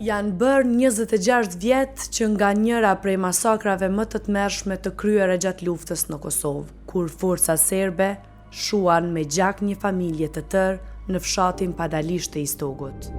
Janë bërë 26 vjetë që nga njëra prej masakrave më të tmerrshme të kryera gjatë luftës në Kosovë, kur forca serbe shuan me gjak një familje të tërë në fshatin Padalisht të Istogut.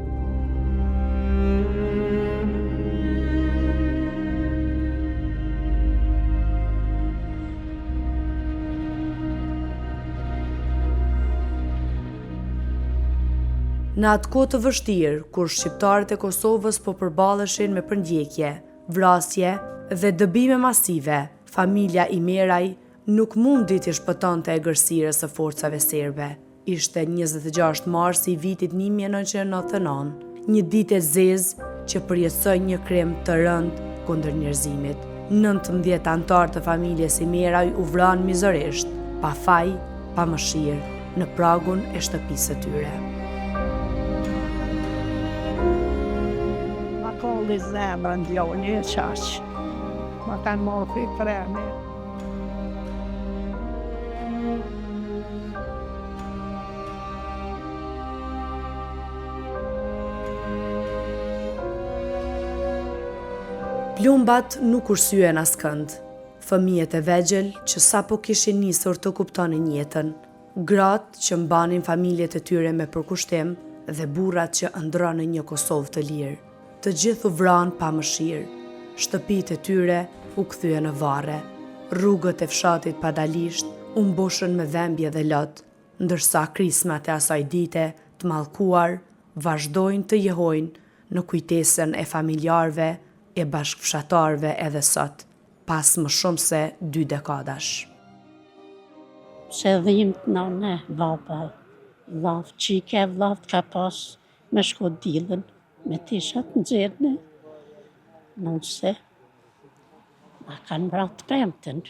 Në atë kohë të vështirë, kur shqiptarët e Kosovës po përballeshin me përndjekje, vrasje dhe dëbime masive, familja Imeraj nuk mundi t'i shpëtonte egërsirës së forcave serbe. Ishte 26 mars i vitit 1999, një ditë e zezë që përjetësoi një krim të rënd kundër njerëzimit. 19 anëtar të familjes Imeraj u vranë mizërisht, pa faj, pa mëshirë, në pragun e shtëpisë së tyre. Kolli zemrën djoni e qaqë. Ma kanë morë për i premi. Plumbat nuk ursyen askënd. Fëmijët e vegjël që sapo kishin nisur të kuptonin jetën, gratë që mbanin familjet e tyre me përkushtim dhe burrat që ëndronin një Kosovë të lirë. Të gjithë u vranë pa mëshirë, shtëpitë e tyre u kthyen në varre, rrugët e fshatit Padalisht u mbushën me dhembje dhe lot, ndërsa krismat e asaj dite të mallkuar vazhdojnë të jehojnë në kujtesën e familjarëve e bashkëfshatarëve edhe sot, pas më shumë se 2 dekadash. Se dhimt nane, baba, vllav qike, vllav ka pas me shkodilën, me tishat në gjerne, nëse ma kanë vratë premten.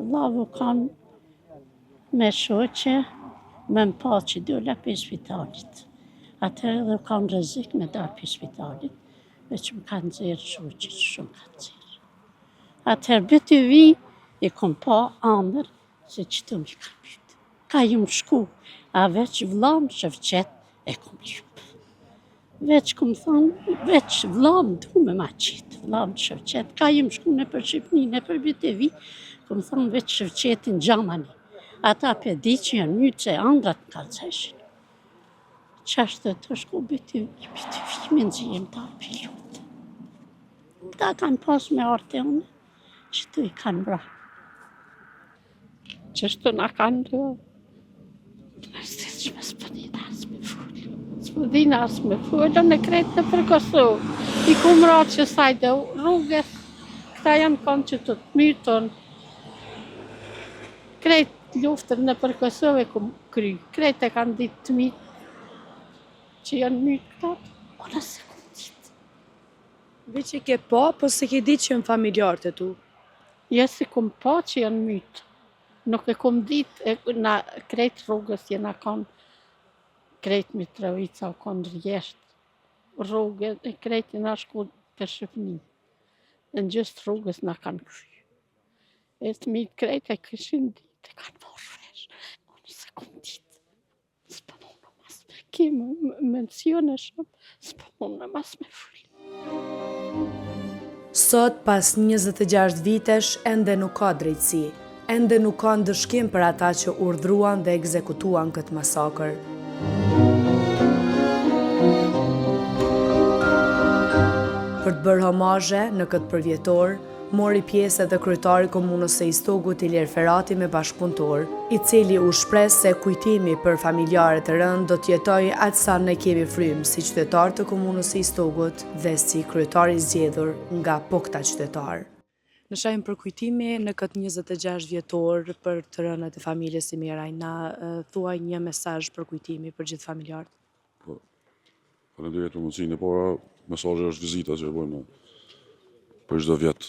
Vllavu kanë me shoqe, me më pa që dola për spitalit. Atëherë edhe kanë rrezik me dalë për spitalit, veç më kanë zirë shoqe që shumë kanë zirë. Atëherë bëti vi, i kom pa andër se që të mi kanë pytë. Ka ju më shku, a veç vllamë që vqet e kom lypë. Veç këmë thonë, veç vllamë du me ma qitë, vllamë Shëvqet, ka ju më shku në për Shqipni, në për BTV, këmë thonë veç Shëvqetin Gjamani. Ata për di që janë mytë që andrat në kalceshin. Qashtë të shku BTV me nëzijim ta për lutë. Ta kanë pas me arte unë, që tu i kanë bra. Qështu na kanë bra. Nështë që me s'pëdin asë me fullë. S'pëdin asë me fullë, në kretë në për Kosovë. I kumë ra që sajde rrugës, këta janë konë që të të myton. Kretë luftër në për Kosovë e kumë kry. Kretë e kanë ditë të mytë, që janë mytë këta. Ona se kumë ditë. Veç e ke po se ke ditë që janë familjarët e tu? Ja se kumë po që janë mytë. Nuk e kumë ditë, na kretë rrugës jena konë, kretë Mitrovica, o konë rjeshtë. Rrugën e kretë jena shku për Shqipni. Në gjëstë rrugës na kanë kry. E të mitë kretë e këshin ditë, e kanë morë fresh. Unë se kumë ditë. S'pa mundë mas me kemë mencione shumë, s'pa mundë mas me frujë. Sot, pas 26 vitesh, ende nuk ka drejtësi. Ende nuk ka ndëshkim për ata që urdhruan dhe ekzekutuan këtë masakër. Për të bërë homazhe në këtë përvjetor, mori pjesë edhe kryetari i komunës së Istogut Ilir Ferati me bashkëpunëtor, i cili u shpreh se kujtimi për familjarët e rënd do të jetojë aq sa ne kemi frymë si qytetar të komunës së Istogut dhe si kryetar i zgjedhur nga po këta qytetar. Në shajmë për kujtimi në këtë 26 vjetor për të rënët e familjes Imeraj, na thuaj një mesazh për kujtimi për gjithë familjarët. Po, faleminderit për mundësinë, por mesazhi është vizita që e bojmë për çdo vjet.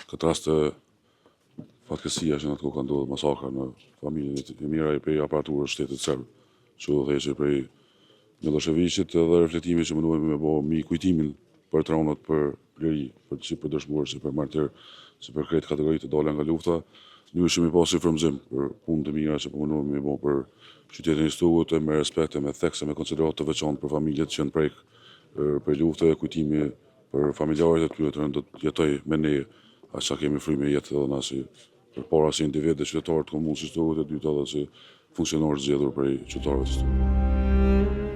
Këtë rast e fatkeqësia që në atë kohë ka ndodhur masakra në familjen e Imeraj prej aparaturës shtetit serb, që u dhejë prej Miloševićit dhe reflektimi që munduemi me bë mi kujtimin për tronat për liri, për dëshmorë, si për martir, si për kretë kategoritë të dola nga lufta. Një ishim i pasi frymëzim për punë të mira që munduemi me bë për qytetin e Istogut, me respekt, me thekse, me konsiderat të veçantë për familjet që janë prek për luftë e kujtimi për familjarët e tyre të rënë do të jetoj me ne, aq sa kemi frymë me jetë edhe na si përpara si individ dhe qytetar të komunës së Stugut, e dyta edhe si funksionar zgjedhur prej qytetarëve të Stugut.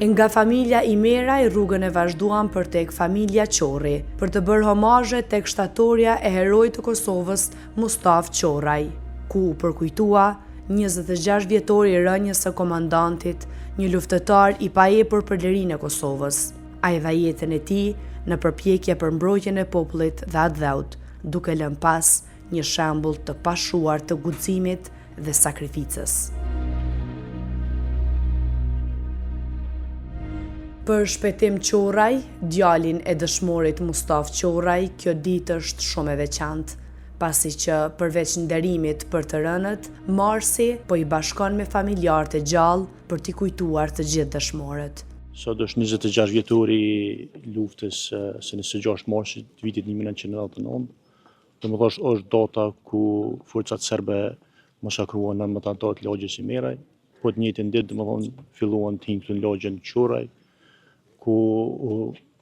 Nga familja Imeraj rrugën e vazhduan për tek familja Qorri, për të bërë homazhe tek shtatorja e herojit të Kosovës Mustaf Qoraj, ku përkujtua 26 vjetori i rënjes së komandantit, një luftëtar i paepër për lirinë e Kosovës. Ai dha jetën e tij në përpjekje për mbrojtjen e popullit dhe atë dheut, duke lënë pas një shembull të pashuar të guximit dhe sakrificës. Për Shpëtim Qoraj, djalin e dëshmorit Mustaf Qoraj, kjo ditë është shumë e veçantë, pasi që përveç nderimit për të rënët, Marsi po i bashkon me familjarët e gjallë për t'i kujtuar të gjithë dëshmorët. Sot është 26 vjetori i luftës së 26 Marsit të vitit 1999. Domethënë është data ku forcat serbe masakruan 19 anëtarët lagjës Imeraj. Po të njëjtën ditë domethënë filluan të hiqnin lagjen Qoraj, ku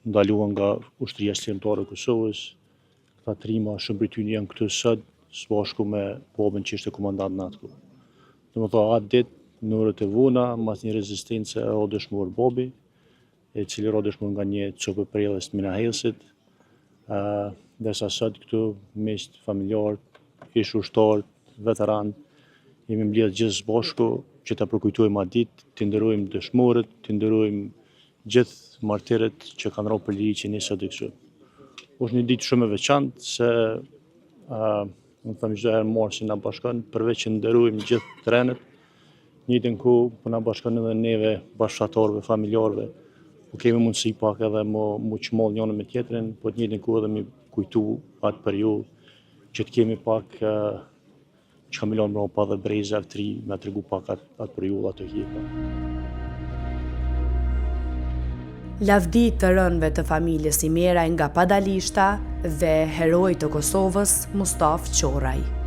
ndaluan nga ushtria shtirëtare e Kosovës. Këta trima shëmbëtyni janë këtu sot së bashku me babën që ishte komandant në atë kohë. Domethënë atë ditë në orët e vona, mas një rezistence e dëshmuar babi, e cili dëshmuar nga një copë prellës të Minahelsit, dhe sa sot këtu mes familjarët, ish ushtarët, veteranë, jemi mbledhur gjithë së bashku që ta përkujtojmë atë ditë, të nderojmë dëshmorët, të nderojmë gjithë martirët që kanë rënë për liri që ne sot e kështu. Është një ditë shumë e veçantë se në thëmë çdo herë Marsi na bashkon, përveç që nderojmë gjithë trenët, njëjtën kohë po na bashkon edhe neve bashkëtarëve, familjarëve, ku kemi mundësi pak edhe mu çmoll njëri me tjetrin, po të njëjtën kohë edhe mi kujtu atë periudhë që të kemi pak që kam lënë mbrapa dhe breza të ri, me tregu pak atë periudhë atë hjeka. Lavdi të rënëve të familjes Imeraj nga Padalishta dhe heroi të Kosovës Mustaf Qoraj.